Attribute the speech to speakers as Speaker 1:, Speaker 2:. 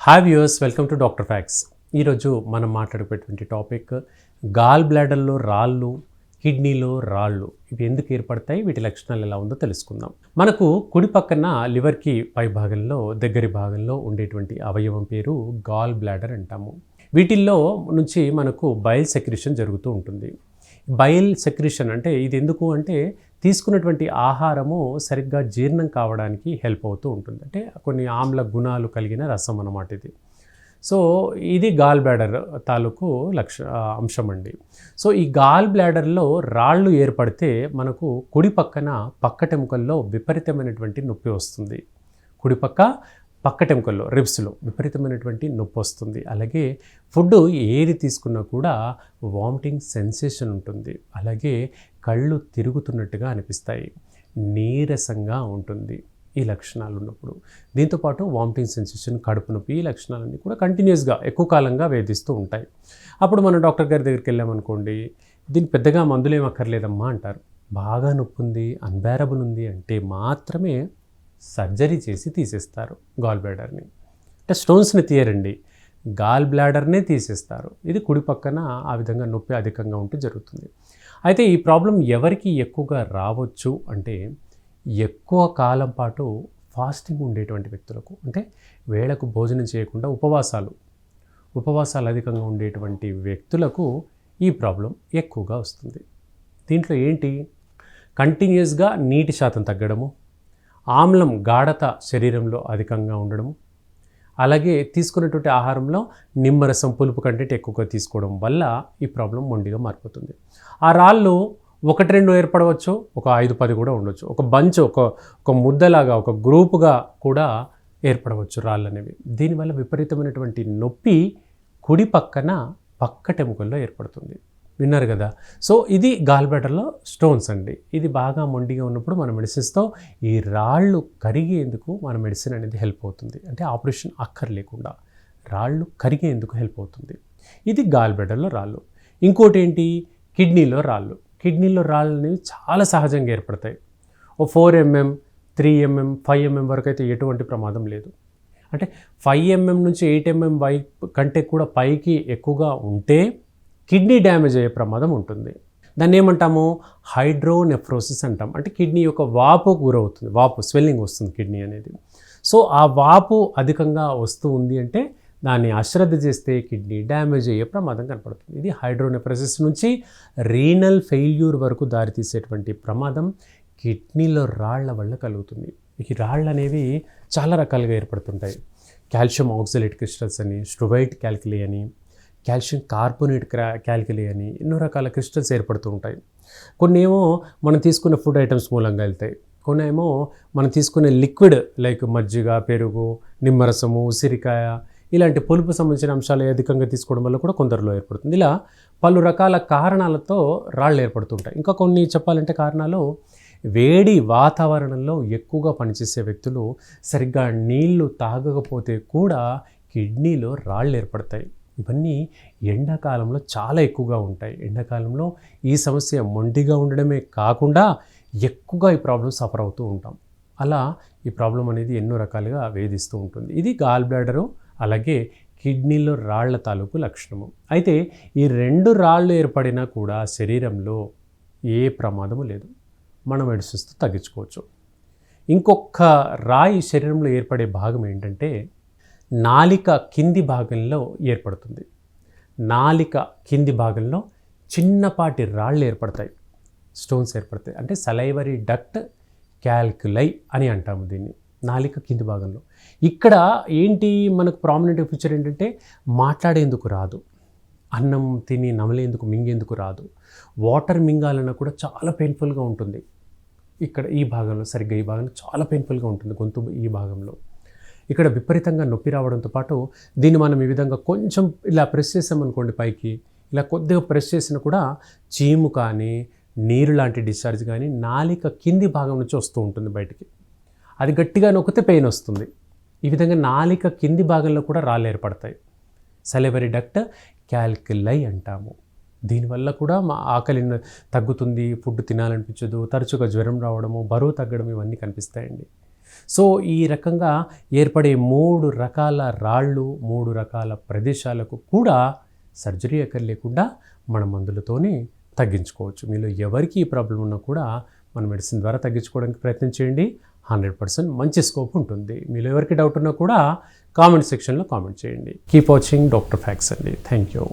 Speaker 1: Hi viewers, welcome to doctor fax. ఈరోజు మనం మాట్లాడుకునేటువంటి topic gall బ్లాడర్లో రాళ్ళు, కిడ్నీలో రాళ్ళు ఇవి ఎందుకు ఏర్పడతాయి, వీటి లక్షణాలు ఎలా ఉందో తెలుసుకుందాం. మనకు కుడి పక్కన లివర్కి పై భాగంలో దగ్గరి భాగంలో ఉండేటువంటి అవయవం పేరు గాల్ బ్లాడర్ అంటాము. వీటిల్లో నుంచి మనకు బైల్ సెక్రిషన్ జరుగుతూ ఉంటుంది. బైల్ సెక్రిషన్ అంటే ఇది ఎందుకు అంటే తీసుకున్నటువంటి ఆహారము సరిగ్గా జీర్ణం కావడానికి హెల్ప్ అవుతూ ఉంటుంది. అంటే కొన్ని ఆమ్ల గుణాలు కలిగిన రసం అన్నమాట ఇది. సో ఇది గాల్ బ్లాడర్ తాలూకు అంశం అండి. సో ఈ గాల్ బ్లాడర్లో రాళ్ళు ఏర్పడితే మనకు కుడి పక్కన పక్కటెముకల్లో విపరీతమైనటువంటి నొప్పి వస్తుంది. కుడిపక్క పక్కటెముకల్లో రిబ్స్లో విపరీతమైనటువంటి నొప్పి వస్తుంది. అలాగే ఫుడ్ ఏది తీసుకున్నా కూడా వామిటింగ్ సెన్సేషన్ ఉంటుంది. అలాగే కళ్ళు తిరుగుతున్నట్టుగా అనిపిస్తాయి, నీరసంగా ఉంటుంది ఈ లక్షణాలు ఉన్నప్పుడు. దీంతోపాటు వామిటింగ్ సెన్సేషన్, కడుపు నొప్పి, ఈ లక్షణాలన్నీ కూడా కంటిన్యూస్గా ఎక్కువ కాలంగా వేధిస్తూ ఉంటాయి. అప్పుడు మనం డాక్టర్ గారి దగ్గరికి వెళ్ళామనుకోండి, దీనికి పెద్దగా మందులు ఏం అక్కర్లేదమ్మా అంటారు. బాగా నొప్పి ఉంది, అన్బేరబుల్ ఉంది అంటే మాత్రమే సర్జరీ చేసి తీసేస్తారు గాల్ బ్లాడర్ని. అంటే స్టోన్స్ని తీయరండి, గాల్ బ్లాడర్నే తీసేస్తారు. ఇది కుడి పక్కన ఆ విధంగా నొప్పి అధికంగా ఉంటూ జరుగుతుంది. అయితే ఈ ప్రాబ్లం ఎవరికి ఎక్కువగా రావచ్చు అంటే ఎక్కువ కాలం పాటు ఫాస్టింగ్ ఉండేటువంటి వ్యక్తులకు, అంటే వేళకు భోజనం చేయకుండా ఉపవాసాలు అధికంగా ఉండేటువంటి వ్యక్తులకు ఈ ప్రాబ్లం ఎక్కువగా వస్తుంది. దీంట్లో ఏంటి, కంటిన్యూస్గా నీటి శాతం తగ్గడము, ఆమ్లం గాఢత శరీరంలో అధికంగా ఉండడము, అలాగే తీసుకున్నటువంటి ఆహారంలో నిమ్మరసం, పులుపు కంటెంట్ ఎక్కువగా తీసుకోవడం వల్ల ఈ ప్రాబ్లం మొండిగా మారిపోతుంది. ఆ రాళ్ళు 1-2 ఏర్పడవచ్చు, ఒక 5-10 కూడా ఉండొచ్చు. ఒక బంచ్, ఒక ముద్దలాగా, ఒక గ్రూపుగా కూడా ఏర్పడవచ్చు రాళ్ళు అనేవి. దీనివల్ల విపరీతమైనటువంటి నొప్పి కుడి పక్కన పక్కటెముకల్లో ఏర్పడుతుంది. విన్నారు కదా. సో ఇది గాల్ బ్లాడర్లో స్టోన్స్ అండి. ఇది బాగా మొండిగా ఉన్నప్పుడు మన మెడిసిన్స్తో ఈ రాళ్ళు కరిగేందుకు మన మెడిసిన్ అనేది హెల్ప్ అవుతుంది. అంటే ఆపరేషన్ అక్కర్లేకుండా రాళ్ళు కరిగేందుకు హెల్ప్ అవుతుంది. ఇది గాల్ బ్లాడర్లో రాళ్ళు. ఇంకోటి ఏంటి, కిడ్నీలో రాళ్ళు. కిడ్నీలో రాళ్ళు అనేవి చాలా సహజంగా ఏర్పడతాయి. ఓ 4 mm, 3 mm, 5 mm వరకు అయితే ఎటువంటి ప్రమాదం లేదు. అంటే 5 mm నుంచి 8 mm కంటే కూడా పైకి ఎక్కువగా ఉంటే కిడ్నీ డ్యామేజ్ అయ్యే ప్రమాదం ఉంటుంది. దాన్ని ఏమంటాము, హైడ్రోనెఫ్రోసిస్ అంటాం. అంటే కిడ్నీ యొక్క వాపు గురవుతుంది, స్వెల్లింగ్ వస్తుంది కిడ్నీ అనేది. సో ఆ వాపు అధికంగా వస్తూ ఉంది అంటే దాన్ని అశ్రద్ధ చేస్తే కిడ్నీ డ్యామేజ్ అయ్యే ప్రమాదం కనపడుతుంది. ఇది హైడ్రోనెఫ్రోసిస్ నుంచి రీనల్ ఫెయిల్యూర్ వరకు దారితీసేటువంటి ప్రమాదం కిడ్నీలో రాళ్ల వల్ల కలుగుతుంది. ఈ రాళ్ళు అనేవి చాలా రకాలుగా ఏర్పడుతుంటాయి. కాల్షియం ఆక్సలేట్ క్రిస్టల్స్ అని, స్ట్రోబైట్ క్యాల్కులీ అని, కాల్షియం కార్బోనేట్ క్యాల్కులీ అని ఎన్నో రకాల క్రిస్టల్స్ ఏర్పడుతూ ఉంటాయి. కొన్ని ఏమో మనం తీసుకునే ఫుడ్ ఐటమ్స్ మూలంగా వెళ్తాయి, కొన్ని ఏమో మనం తీసుకునే లిక్విడ్ లైక్ మజ్జిగ, పెరుగు, నిమ్మరసము, ఉసిరికాయ ఇలాంటి పొలుపు సంబంధించిన అంశాలు అధికంగా తీసుకోవడం వల్ల కూడా కొందరిలో ఏర్పడుతుంది. ఇలా పలు రకాల కారణాలతో రాళ్ళు ఏర్పడుతుంటాయి. ఇంకా కొన్ని చెప్పాలంటే కారణాలు, వేడి వాతావరణంలో ఎక్కువగా పనిచేసే వ్యక్తులు సరిగ్గా నీళ్లు తాగకపోతే కూడా కిడ్నీలో రాళ్ళు ఏర్పడతాయి. ఇవన్నీ ఎండాకాలంలో చాలా ఎక్కువగా ఉంటాయి. ఎండాకాలంలో ఈ సమస్య మొండిగా ఉండడమే కాకుండా ఎక్కువగా ఈ ప్రాబ్లం సఫర్ అవుతూ ఉంటాం. అలా ఈ ప్రాబ్లం అనేది ఎన్నో రకాలుగా వేధిస్తూ ఉంటుంది. ఇది గాల్ బ్లాడరు, అలాగే కిడ్నీలో రాళ్ల తాలూకు లక్షణము. అయితే ఈ 2 రాళ్ళు ఏర్పడినా కూడా శరీరంలో ఏ ప్రమాదము లేదు, మన మెడిసిన్స్తో తగ్గించుకోవచ్చు. ఇంకొక రాయి శరీరంలో ఏర్పడే భాగం ఏంటంటే నాలిక కింది భాగంలో ఏర్పడుతుంది. నాలిక కింది భాగంలో చిన్నపాటి రాళ్ళు ఏర్పడతాయి, స్టోన్స్ ఏర్పడతాయి. అంటే సలైవరీ డక్ట్ క్యాల్కులై అని అంటాము దీన్ని, నాలిక కింది భాగంలో. ఇక్కడ ఏంటి మనకు ప్రామినెంట్ ఫీచర్ ఏంటంటే మాట్లాడేందుకు రాదు, అన్నం తిని నమలేందుకు మింగేందుకు రాదు, వాటర్ మింగాలన్నా కూడా చాలా పెయిన్ఫుల్గా ఉంటుంది. ఇక్కడ ఈ భాగంలో, సరిగ్గా ఈ భాగంలో చాలా పెయిన్ఫుల్గా ఉంటుంది గొంతు ఈ భాగంలో. ఇక్కడ విపరీతంగా నొప్పి రావడంతో పాటు దీన్ని మనం ఈ విధంగా కొంచెం ఇలా ప్రెస్ చేసామనుకోండి, పైకి ఇలా కొద్దిగా ప్రెస్ చేసినా కూడా చీము కానీ నీరు లాంటి డిశ్చార్జ్ కానీ నాలిక కింది భాగం నుంచి వస్తూ ఉంటుంది బయటికి. అది గట్టిగా నొక్కితే పెయిన్ వస్తుంది. ఈ విధంగా నాలిక కింది భాగంలో కూడా రాళ్ళు ఏర్పడతాయి. సలైవరీ డక్ట్ క్యాల్కులై అంటాము. దీనివల్ల కూడా మా ఆకలి తగ్గుతుంది, ఫుడ్ తినాలనిపించదు, తరచుగా జ్వరం రావడము, బరువు తగ్గడం ఇవన్నీ కనిపిస్తాయండి. సో ఈ రకంగా ఏర్పడే 3 రకాల రాళ్ళు, 3 రకాల ప్రదేశాలకు కూడా సర్జరీ లేకుండా మన మందులతోనే తగ్గించుకోవచ్చు. మీలో ఎవరికి ఈ ప్రాబ్లం ఉన్నా కూడా మన మెడిసిన్ ద్వారా తగ్గించుకోవడానికి ప్రయత్నం చేయండి. 100% మంచి స్కోప్ ఉంటుంది. మీలో ఎవరికి డౌట్ ఉన్నా కూడా కామెంట్ సెక్షన్లో కామెంట్ చేయండి. కీప్ వాచింగ్ డాక్టర్ ఫ్యాక్స్ అండి. Thank you.